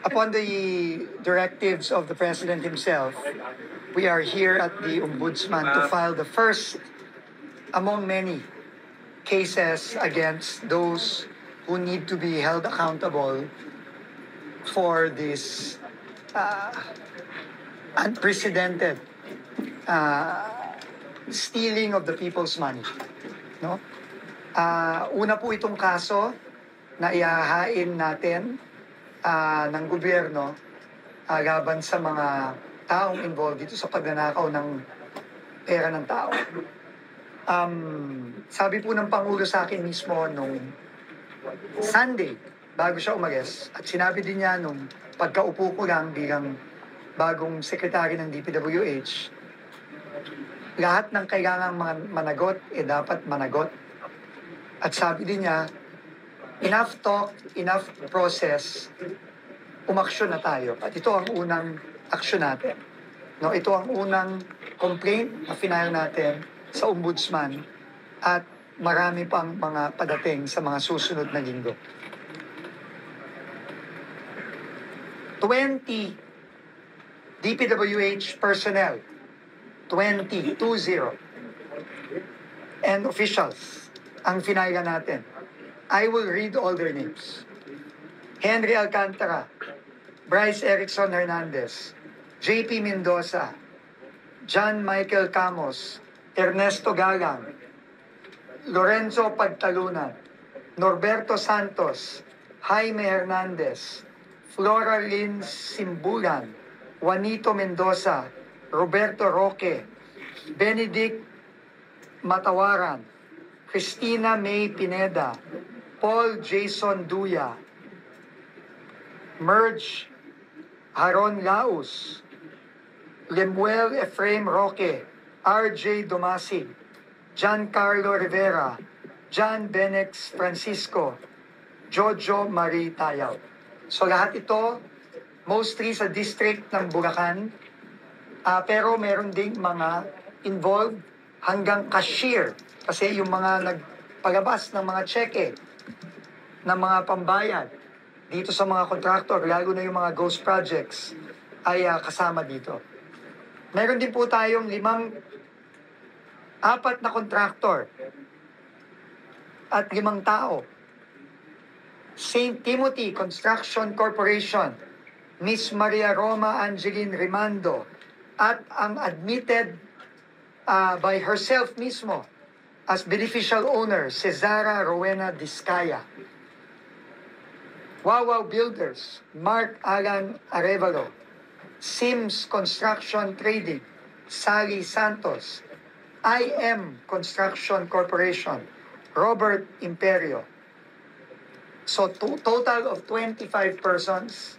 Upon the directives of the President himself, we are here at the Ombudsman to file the first among many cases against those who need to be held accountable for this unprecedented stealing of the people's money. No? Una po itong kaso na ihahain natin ng gobyerno laban sa mga taong involved dito sa pagnanakaw ng pera ng tao. Sabi po ng Pangulo sa akin mismo nung Sunday, bago siya umalis, at sinabi din niya nung pagkaupo ko lang bilang bagong sekretary ng DPWH, lahat ng kailangang managot, dapat managot. At sabi din niya, enough talk, enough process, umaksyon na tayo. At ito ang unang aksyon natin. No, ito ang unang complaint na final natin sa Ombudsman at marami pang mga padating sa mga susunod na linggo. 20 DPWH personnel, 20 and officials ang finala natin. I will read all their names. Henry Alcantara, Bryce Erickson Hernandez, JP Mendoza, John Michael Camos, Ernesto Galang, Lorenzo Pagtalunan, Norberto Santos, Jaime Hernandez, Flora Lynn Simbulan, Juanito Mendoza, Roberto Roque, Benedict Matawaran, Cristina May Pineda, Paul Jason Duya, Merge Haron Laus, Lemuel Efraim Roque, RJ Domasig, Giancarlo Rivera, John Benex Francisco, Jojo Marie Tayaw. So lahat ito, mostly sa district ng Bulacan, pero meron ding mga involved hanggang cashier. Kasi yung mga nagpalabas ng mga cheque, ng mga pambayad, dito sa mga contractor, lalo na yung mga ghost projects, ay kasama dito. Meron din po tayong 4 na contractor at 5 tao. St. Timothy Construction Corporation, Miss Maria Roma Angeline Rimando, at ang admitted by herself mismo as beneficial owner, Cesara Rowena Discaya. Wawaw Builders, Mark Alan Arevalo, Sims Construction Trading, Sally Santos, IM Construction Corporation, Robert Imperio. So total of 25 persons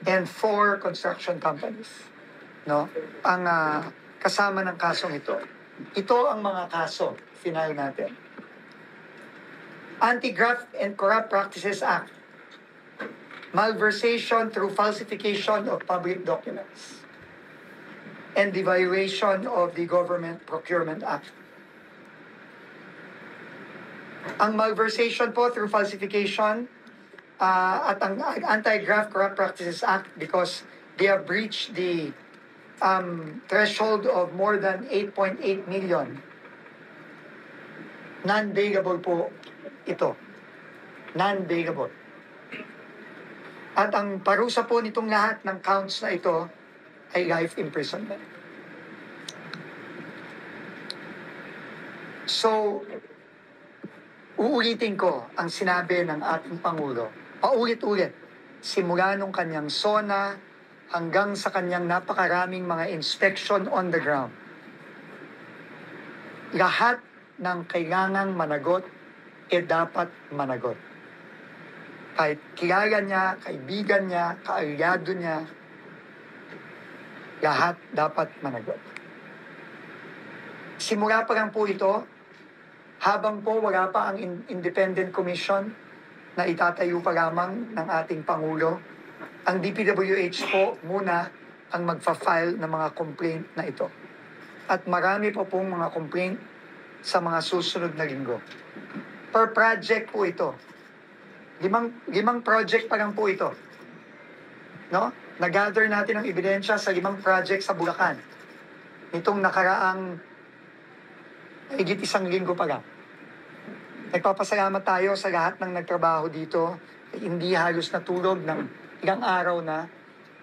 and 4 construction companies, no? Ang kasama ng kasong ito. Ito ang mga kaso final natin. Anti-Graft and Corrupt Practices Act, malversation through falsification of public documents, and the violation of the Government Procurement Act. Ang malversation po through falsification at ang Anti-Graft Corrupt Practices Act because they have breached the threshold of more than 8.8 million. Non-bailable po ito. Non-bailable. At ang parusa po nitong lahat ng counts na ito ay life imprisonment. So, uulitin ko ang sinabi ng ating Pangulo. Paulit-ulit, simula nung kanyang SONA hanggang sa kanyang napakaraming mga inspection on the ground. Lahat ng kailangang managot, dapat managot. Kahit kilala niya, kaibigan niya, kaalyado niya, lahat dapat managot. Simula pa lang po ito, habang po wala pa ang independent commission na itatayo pa lamang ng ating Pangulo, ang DPWH po muna ang magfa-file ng mga complaint na ito. At marami po pong mga complaint sa mga susunod na linggo. Per project po ito. 5 project pa lang po ito. no? Nag-gather natin ang ebidensya sa 5 project sa Bulacan. Nitong nakaraang higit 1 linggo pa lang. Nagpapasalamat tayo sa lahat ng nagtrabaho dito. Hindi halos natulog ng ilang araw na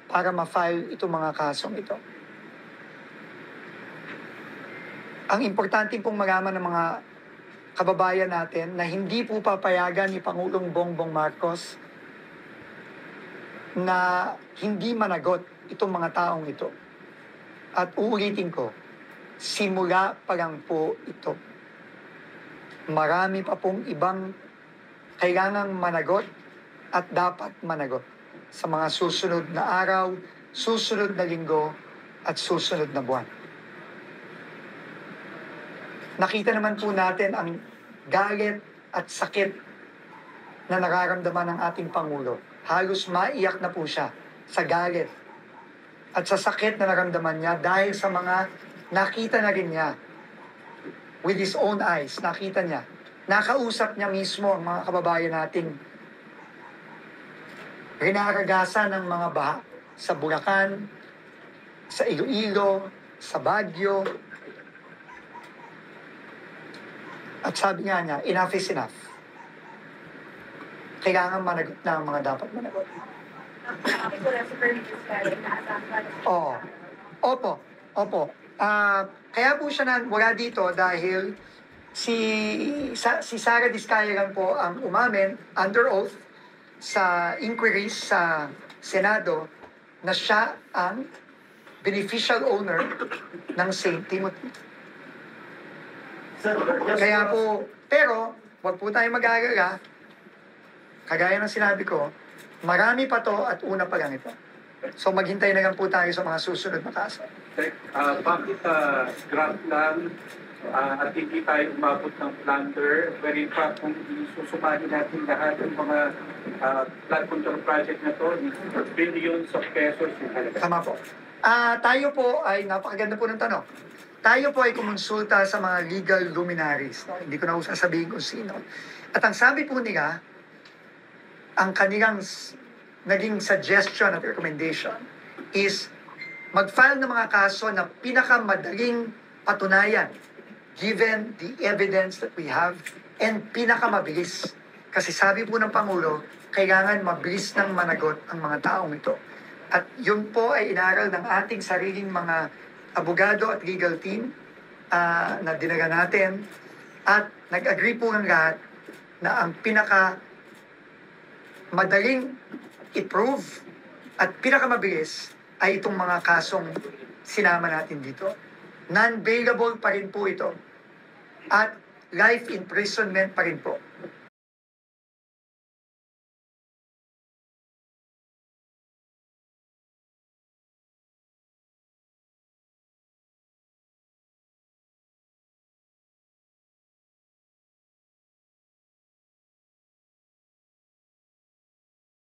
para ma-file itong mga kasong ito. Ang importante pong malaman ng mga kababayan natin na hindi po papayagan ni Pangulong Bongbong Marcos na hindi managot itong mga taong ito. At uulitin ko, simula pa lang po ito. Marami pa pong ibang kailangang managot at dapat managot sa mga susunod na araw, susunod na linggo, at susunod na buwan. Nakita naman po natin ang galit at sakit na nararamdaman ng ating Pangulo. Halos maiyak na po siya sa galit at sa sakit na naramdaman niya dahil sa mga nakita na rin niya with his own eyes. Nakita niya. Nakausap niya mismo ang mga kababayan nating rinaragasan ng mga baha sa Bulacan, sa Iloilo, sa Baguio. At sabi nga niya, enough is enough. Kailangan managot na ang mga dapat managot. Oo. Opo. Kaya po siya wala dito dahil si Sara Diskaya lang po ang umamin under oath sa inquiries sa Senado na siya ang beneficial owner ng St. Timothy. Kaya po, pero wag po tayo mag-aalala. Kagaya ng sinabi ko, marami pa to at una pa lang ito. So maghintay na lang po tayo sa mga susunod na kaso. Bakit grant lang at hindi tayo umabot ng plunder? Where in fact, kung isusumali natin lahat ng mga flood control project na to, billions of pesos yung halaga. Tama po. Tayo po ay, napakaganda po ng tanong. Tayo po ay kumonsulta sa mga legal luminaries. No? Hindi ko na sasabihin kung sino. At ang sabi po nila, ang kanilang naging suggestion at recommendation is mag-file ng mga kaso na pinakamadaling patunayan given the evidence that we have and pinakamabilis. Kasi sabi po ng Pangulo, kailangan mabilis ng managot ang mga taong ito. At yun po ay inaral ng ating sariling mga abogado at legal team na dinaga natin at nag-agree po ang lahat na ang madaling i-prove at pinakamabilis ay itong mga kasong sinama natin dito. Non-bailable pa rin po ito. At life imprisonment pa rin po.